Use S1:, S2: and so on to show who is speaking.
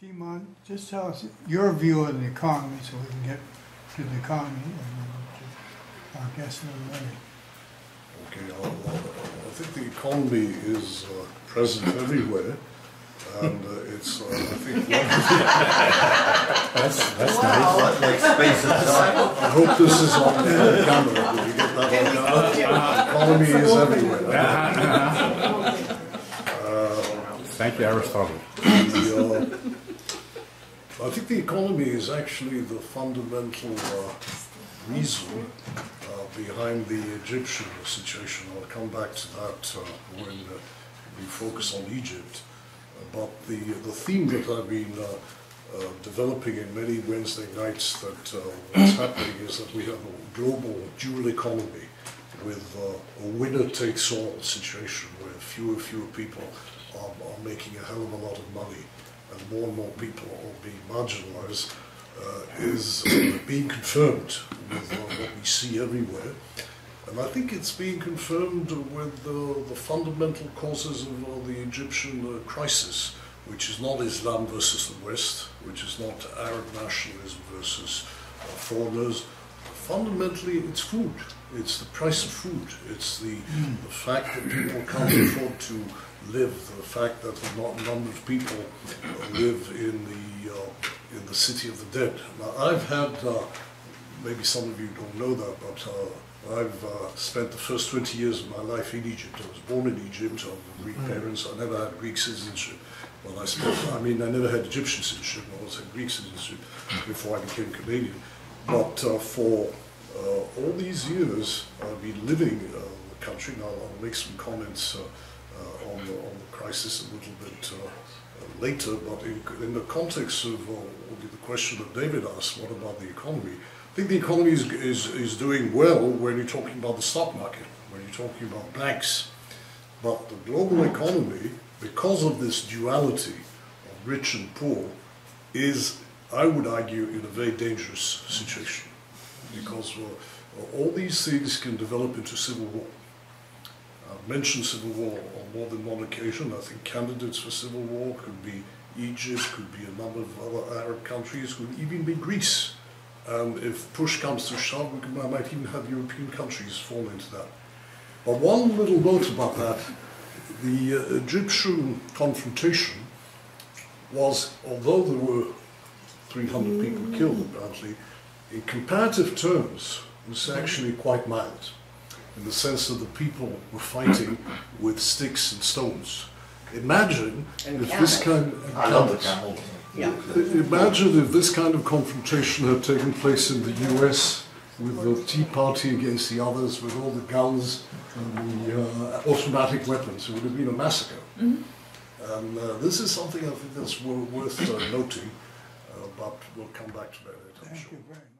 S1: Kimon, just tell us your view on the economy so we can get to the economy and to our guests in a minute.
S2: Okay, I think the economy is present everywhere, and it's, I think,
S3: that's nice. Like space and time.
S2: I hope this is on camera. Did you get that on camera? The economy is everywhere.
S4: Thank you, Aristotle.
S2: I think the economy is actually the fundamental reason behind the Egyptian situation. I'll come back to that when we focus on Egypt. But the theme that I've been developing in many Wednesday nights, that what's happening is that we have a global dual economy with a winner-takes-all situation where fewer people are making a hell of a lot of money and more people are being marginalized, is being confirmed with what we see everywhere. And I think it's being confirmed with the fundamental causes of the Egyptian crisis, which is not Islam versus the West, which is not Arab nationalism versus foreigners. Fundamentally, it's food. It's the price of food. It's the fact that people can't afford to live, the fact that a number of people live in the city of the dead. Now, I've had, maybe some of you don't know that, but I've spent the first 20 years of my life in Egypt. I was born in Egypt, I have Greek parents, I never had Greek citizenship. Well, I never had Egyptian citizenship, I always had Greek citizenship before I became Canadian. But for all these years, I've been living in the country. Now, I'll make some comments on the crisis a little bit later, but in the context of the question that David asked, what about the economy? I think the economy is doing well when you're talking about the stock market, when you're talking about banks. But the global economy, because of this duality of rich and poor, is, I would argue, in a very dangerous situation. Because all these things can develop into civil war. I've mentioned civil war on more than one occasion. I think candidates for civil war could be Egypt, could be a number of other Arab countries, could even be Greece. And if push comes to shove, we might even have European countries fall into that. But one little note about that, the Egyptian confrontation was, although there were 300 people killed apparently, in comparative terms, it was actually quite mild, in the sense that the people were fighting with sticks and stones. Imagine if this kind of imagine if this kind of confrontation had taken place in the US, with the Tea Party against the others, with all the guns and the automatic weapons. It would have been a massacre. And this is something I think that's worth noting, but we'll come back to that later.
S1: Thank you very much.